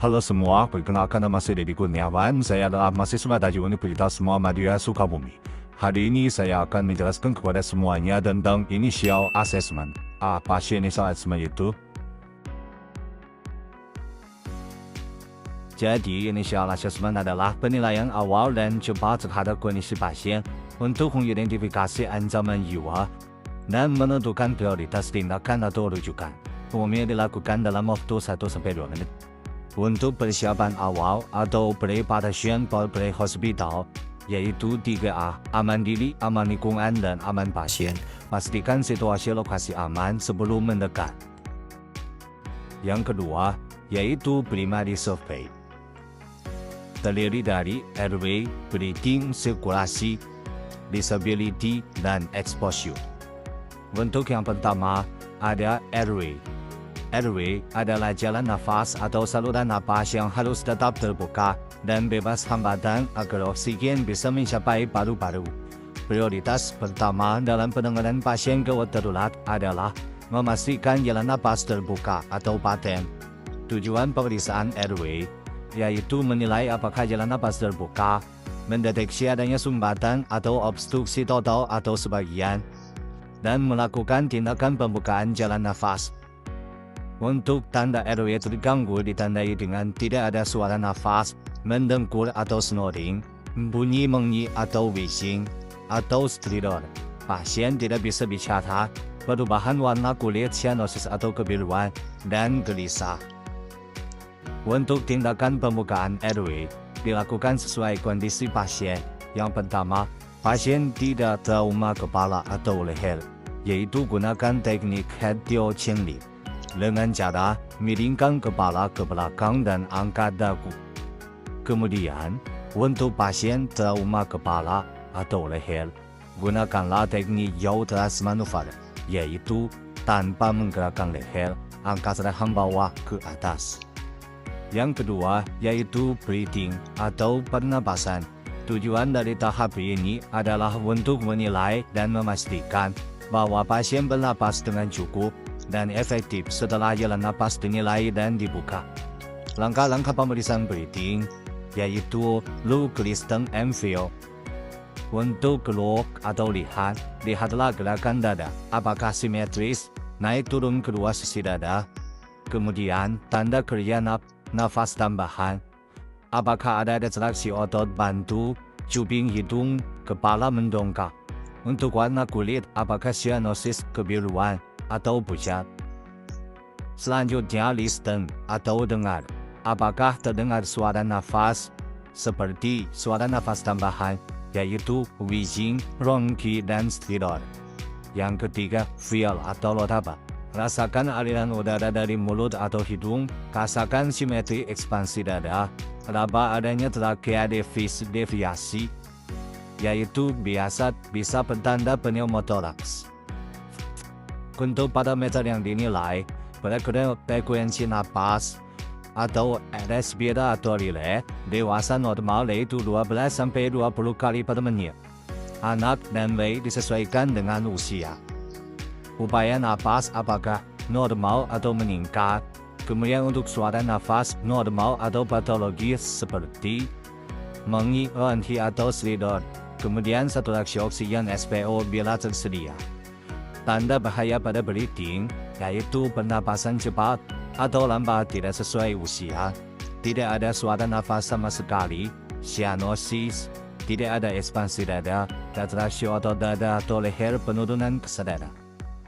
Halo semua, perkenalkan nama saya Dedi Kurniawan. Saya adalah mahasiswa dari Universitas Muhammadiyah Sukabumi. Hari ini saya akan menjelaskan kepada semuanya tentang initial assessment. Apa sih initial assessment itu? Jadi, initial assessment adalah penilaian awal dan cepat terhadap kondisi pasien untuk mengidentifikasi ancaman jiwa dan menentukan prioritas tindakan atau rujukan. Umumnya dilakukan dalam waktu 1-2 menit. Untuk persiapan awal atau pre-pasien pre-hospital, yaitu 3A, aman diri, aman lingkungan, dan aman pasien. Pastikan situasi lokasi aman sebelum mendekat. Yang kedua, yaitu primary survey. Terdiri dari airway, breathing, sirkulasi, disability, dan exposure. Bentuk yang pertama ada airway. Airway adalah jalan nafas atau saluran napas yang harus tetap terbuka dan bebas hambatan agar oksigen bisa mencapai paru-paru. Prioritas pertama dalam penanganan pasien gawat darurat adalah memastikan jalan napas terbuka atau paten. Tujuan pemeriksaan airway yaitu menilai apakah jalan napas terbuka, mendeteksi adanya sumbatan atau obstruksi total atau sebagian, dan melakukan tindakan pembukaan jalan nafas. Untuk tanda airway terganggu ditandai dengan tidak ada suara nafas, mendengkur atau snoring, bunyi mengi atau wheezing, atau stridor. Pasien tidak bisa bicara, perubahan warna kulit cyanosis atau kebiruan, dan gelisah. Untuk tindakan pembukaan airway, dilakukan sesuai kondisi pasien. Yang pertama, pasien tidak trauma kepala atau leher, yaitu gunakan teknik head dio chengli. Dengan cara miringkan kepala ke belakang dan angkat dagu. Kemudian, untuk pasien trauma kepala atau leher, gunakanlah teknik yaw thrust maneuver, yaitu tanpa menggerakkan leher, angkat rahang bawah ke atas. Yang kedua, yaitu breathing atau pernapasan. Tujuan dari tahap ini adalah untuk menilai dan memastikan bahwa pasien bernapas dengan cukup dan efektif setelah jalan napas dinilai dan dibuka. Langkah-langkah pemeriksaan breathing yaitu look, listen, and feel. Untuk look atau lihatlah gerakan dada, apakah simetris, naik turun kedua sisi dada. Kemudian tanda kerja nafas tambahan, apakah ada retraksi otot bantu, cuping hidung, kepala mendongak. Untuk warna kulit, apakah cyanosis, kebiruan, atau pucat. Selanjutnya listen atau dengar. Apakah terdengar suara nafas seperti suara nafas tambahan, yaitu wheezing, ronki, dan stridor. Yang ketiga, feel atau lotaba. Rasakan aliran udara dari mulut atau hidung, rasakan simetri ekspansi dada, raba adanya trakea deviasi, yaitu biasa bisa bertanda pneumotoraks. Untuk parameter yang dinilai, frekuensi napas atau respiratorile dewasa normal yaitu 12-20 kali per menit. Anak dan bayi disesuaikan dengan usia. Upaya napas apakah normal atau meningkat. Kemudian untuk suara nafas normal atau patologis seperti mengi, henti atau stridor. Kemudian saturasi oksigen SPO bila tersedia. Tanda bahaya pada breathing, yaitu pernapasan cepat atau lambat tidak sesuai usia, tidak ada suara nafas sama sekali, cyanosis, tidak ada ekspansi dada, retraksi otot dada atau leher, penurunan kesadaran.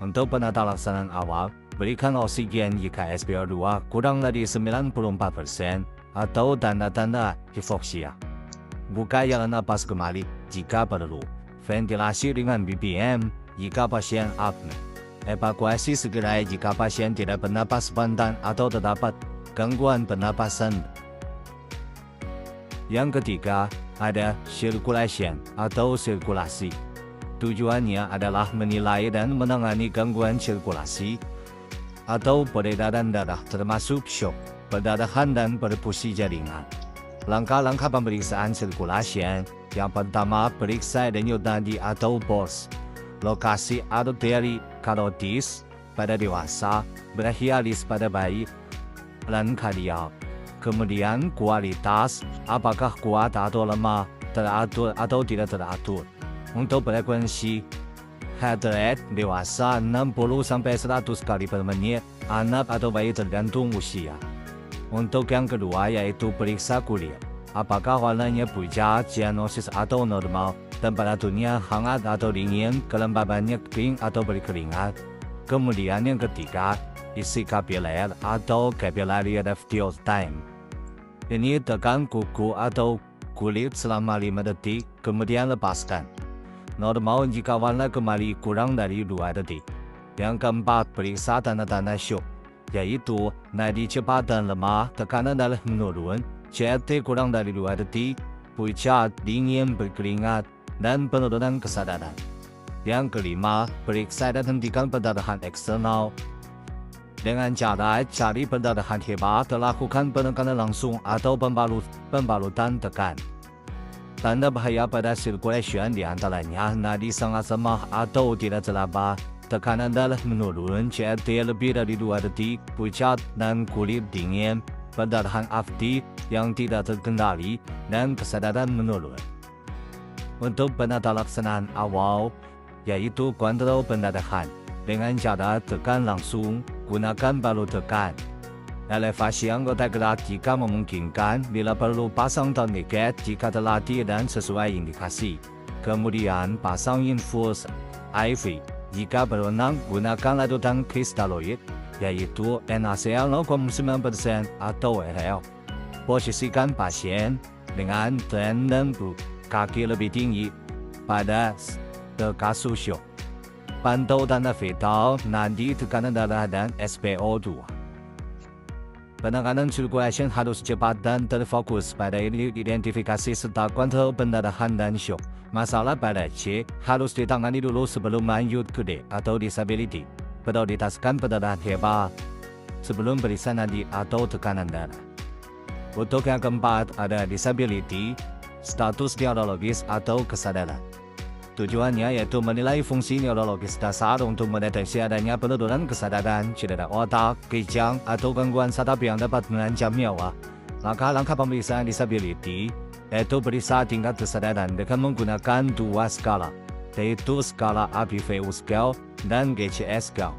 Untuk penata laksanaan awal, berikan oksigen jika SpO2 kurang dari 94% atau tanda-tanda hipoksia. Buka jalan napas kembali jika perlu. Ventilasi dengan BPM jika pasien apne. Evakuasi segera jika pasien tidak bernapas spontan atau terdapat gangguan pernapasan. Yang ketiga, ada circulation atau sirkulasi. Tujuannya adalah menilai dan menangani gangguan sirkulasi atau peredaran darah termasuk shock, perdarahan dan perfusi jaringan. Langkah-langkah pemeriksaan sirkulasi. Yang pertama, periksa denyut nadi atau pulse. Lokasi arteri karotis pada dewasa, brachialis pada bayi, dan kardial. Kemudian kualitas, apakah kuat atau lemah, teratur atau tidak teratur. Untuk frekuensi, heart rate dewasa 60-100 kali per menit, anak atau bayi tergantung usia. Untuk yang kedua yaitu periksa kulit. Apakah warnanya pucat, cyanosis atau normal, temperaturnya hangat atau dingin, kelembabannya kering atau berkeringat. Kemudian yang ketiga, isi kapiler atau capillary reticle time. Ini tekan kuku atau kulit selama 5 detik, kemudian lepaskan. Normal jika warna kembali kurang dari 2 detik. Yang keempat, periksa tanda-tanda syok, yaitu nadi cepat dan lemah, tekanan darah menurun, CRT kurang dari 2 detik, pucat, dingin, berkeringat, dan penurunan kesadaran. Yang kelima, periksa dan hentikan perdarahan eksternal. Dengan cara cari perdarahan hebat, lakukan penekanan langsung atau pembalutan tekan. Tanda bahaya pada circulation diantaranya nadi sangat lemah atau tidak teraba, tekanan darah menurun, CRT lebih dari 2 detik, pucat dan kulit dingin, perdarahan aktif yang tidak terkendali, dan kesadaran menurun. Untuk penata laksanaan awal, yaitu kontrol pendarahan, dengan cara tekan langsung, gunakan balut tekan. Elevasi anggota gerak jika memungkinkan, bila perlu pasang tourniquet jika terlatih dan sesuai indikasi. Kemudian pasang infus IV. Jika berenang, gunakan larutan kristaloid, yaitu NaCl 0,9% atau RL. Posisikan pasien dengan tendon kaki lebih tinggi pada kasus syok. Pantau tanda vital, nadi, tekanan darah, dan SpO2. Penanganan circulation harus cepat dan terfokus pada identifikasi serta kontrol pendarahan dan syok. Masalah pada C harus ditangani dulu sebelum lanjut ke D atau disability. Prioritaskan pendarahan hebat sebelum periksa nadi atau tekanan darah. Untuk yang keempat ada disability, status neurologis atau kesadaran. Tujuannya yaitu menilai fungsi neurologis dasar untuk mendeteksi adanya penurunan kesadaran, cedera otak, kejang, atau gangguan saraf yang dapat mengancam nyawa. Langkah-langkah pemeriksaan disability yaitu periksa tingkat kesadaran dengan menggunakan 2 skala, yaitu skala APVU scale dan GCS scale.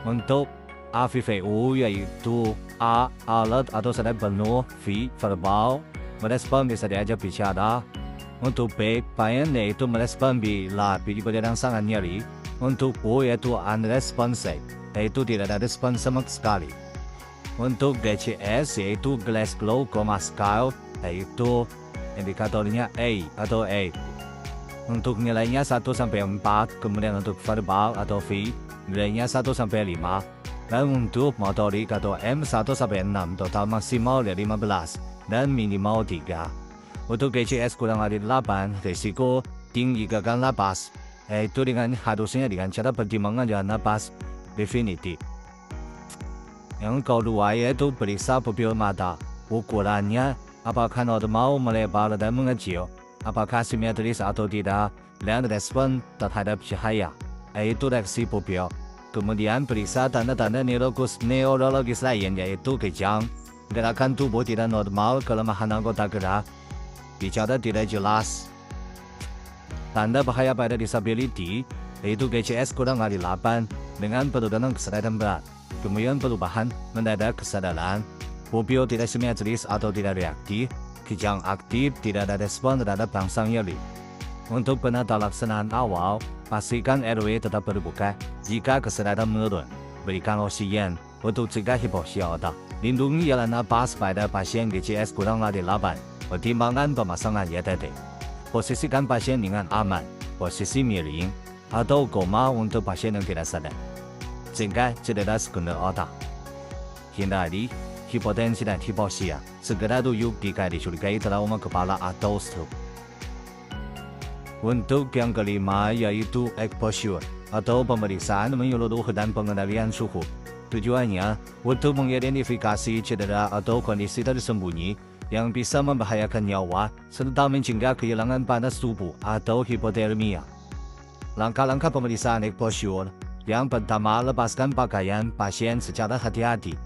Untuk APVU yaitu A. Alert atau sadar penuh, V. Verbal, merespon bisa diajak bicara. Untuk B. Pain yaitu merespon bila berdasarkan sangat nyeri. Untuk O yaitu unresponsive, yaitu tidak ada respon sama sekali. Untuk GCS yaitu Glasgow Coma Scale, yaitu indikatornya A atau A. Untuk nilainya 1-4, kemudian untuk verbal atau V, nilainya 1-5. Dan untuk motorik atau M 1-6, total maksimal dari 15 dan minimal 3. Untuk GCS kurang dari 8, risiko tinggi gagal napas, yaitu harusnya dengan cara pertimbangan jalan napas definitif. Yang kedua yaitu periksa pupil mata. Ukurannya, apakah normal, melebar dan mengecil, apakah simetris atau tidak, dan respon terhadap cahaya, yaitu reaksi pupil. Kemudian periksa tanda-tanda neurologis lain yaitu kejang, gerakan tubuh tidak normal, kelemahan anggota gerak, bicara tidak jelas. Tanda bahaya pada disability yaitu GCS kurang dari 8 dengan penurunan kesadaran berat, kemudian perubahan mendadak kesadaran, pupil tidak simetris atau tidak reaktif, kejang aktif, tidak ada respon terhadap rangsang nyeri. Untuk penata laksanaan awal, pastikan airway tetap terbuka. Jika kesadaran menurun, berikan oksigen untuk cegah hipoksia otak. Lindungi jalan napas pada pasien GCS kurang dari 8. Pertimbangan pemasangan YTT. Posisikan pasien dengan aman, posisi miring, atau koma untuk pasien yang tidak sadar. Cegah cedera sekunder otak. Hindari hipotensi dan hipoksia. Segera rujuk jika dicurigai trauma kepala atau stroke. Untuk yang kelima yaitu exposure atau pemeriksaan menyeluruh dan pengendalian suhu. Tujuannya untuk mengidentifikasi cedera atau kondisi tersembunyi yang bisa membahayakan nyawa serta mencegah kehilangan panas tubuh atau hipotermia. Langkah-langkah pemeriksaan exposure. Yang pertama, lepaskan pakaian pasien secara hati-hati.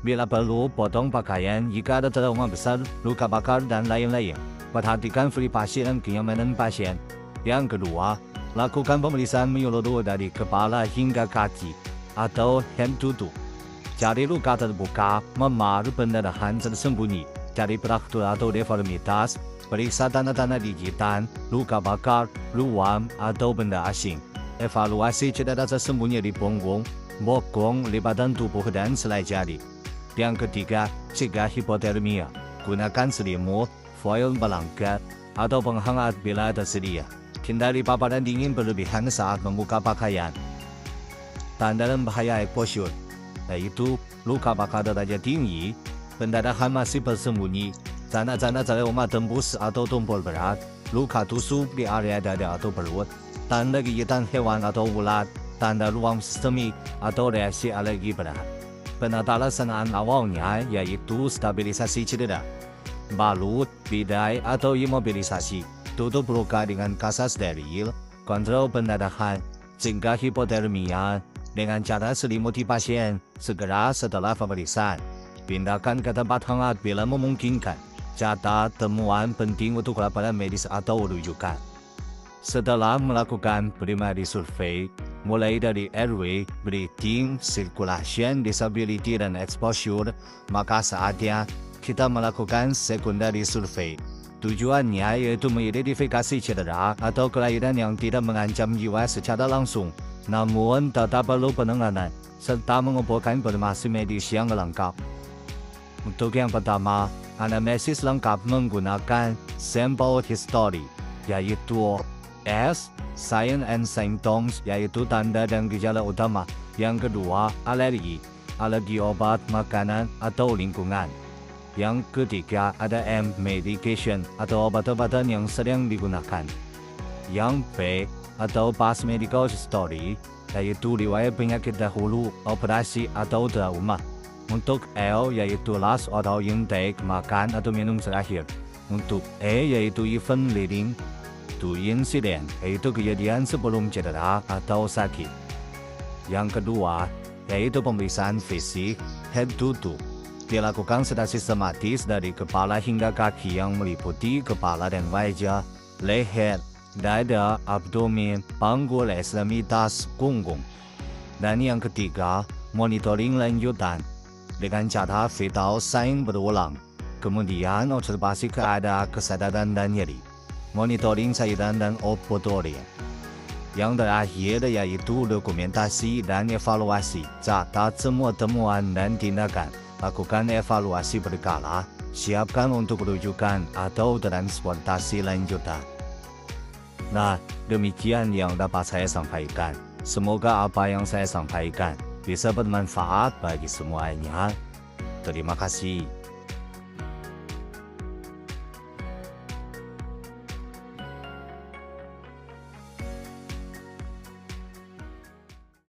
Bila perlu, potong pakaian jika ada trauma besar, luka bakar dan lain-lain. Perhatikan privasi dan kenyamanan pasien. Yang kedua, lakukan pemeriksaan menyeluruh dari kepala hingga kaki atau head to toe. Cari luka terbuka, memar, pendarahan tersembunyi, cari fraktur atau deformitas, periksa tanda-tanda gigitan, luka bakar, ruam, atau benda asing. Evaluasi cedera tersembunyi di punggung, bokong, lipatan tubuh dan selai jari. Yang ketiga, cegah hipotermia. Gunakan selimut, foil blanket, atau penghangat bila tersedia. Hindari paparan dingin berlebihan saat membuka pakaian. Tanda dan bahaya exposure, yaitu luka bakar derajat tinggi, pendarahan masih bersembunyi, tanda-tanda trauma tembus atau tumpul berat, luka tusuk di area dada atau perut, tanda gigitan hewan atau ulat, tanda ruam sistemik atau reaksi alergi berat. Penatalasaraan awalnya yaitu stabilisasi cedera, balut, bidai atau imobilisasi, tutup luka dengan kasa steril, kontrol pendarahan, cegah hipotermia, dengan cara selimuti pasien segera setelah pemeriksaan. Pindahkan ke tempat hangat bila memungkinkan. Catat temuan penting untuk laporan medis atau rujukan. Setelah melakukan primary survey, mulai dari airway, breathing, circulation, disability, dan exposure, maka saatnya kita melakukan secondary survey. Tujuannya yaitu mengidentifikasi cedera atau kelainan yang tidak mengancam jiwa secara langsung, namun tetap perlu penanganan, serta mengumpulkan informasi medis yang lengkap. Untuk yang pertama, anamnesis lengkap menggunakan sampel history, yaitu S, sign and symptoms, yaitu tanda dan gejala utama. Yang kedua, alergi obat, makanan, atau lingkungan. Yang ketiga, ada M, medication, atau obat-obatan yang sering digunakan. Yang P, atau past medical history, yaitu riwayat penyakit dahulu, operasi, atau trauma. Untuk L, yaitu last oral intake, makan atau minum terakhir. Untuk E, yaitu event leading to incident, yaitu kejadian sebelum cedera atau sakit. Yang kedua, yaitu pemeriksaan fisik head to toe. Dilakukan secara sistematis dari kepala hingga kaki yang meliputi kepala dan wajah, leher, dada, abdomen, panggul, ekstremitas, punggung. Dan yang ketiga, monitoring lanjutan dengan cara vital sign berulang. Kemudian observasi keadaan kesadaran dan nyeri. Monitoring cairan dan output urin. Yang terakhir yaitu dokumentasi dan evaluasi. Catat semua temuan dan tindakan. Lakukan evaluasi berkala. Siapkan untuk rujukan atau transportasi lanjutan. Nah, demikian yang dapat saya sampaikan. Semoga apa yang saya sampaikan bisa bermanfaat bagi semuanya. Terima kasih.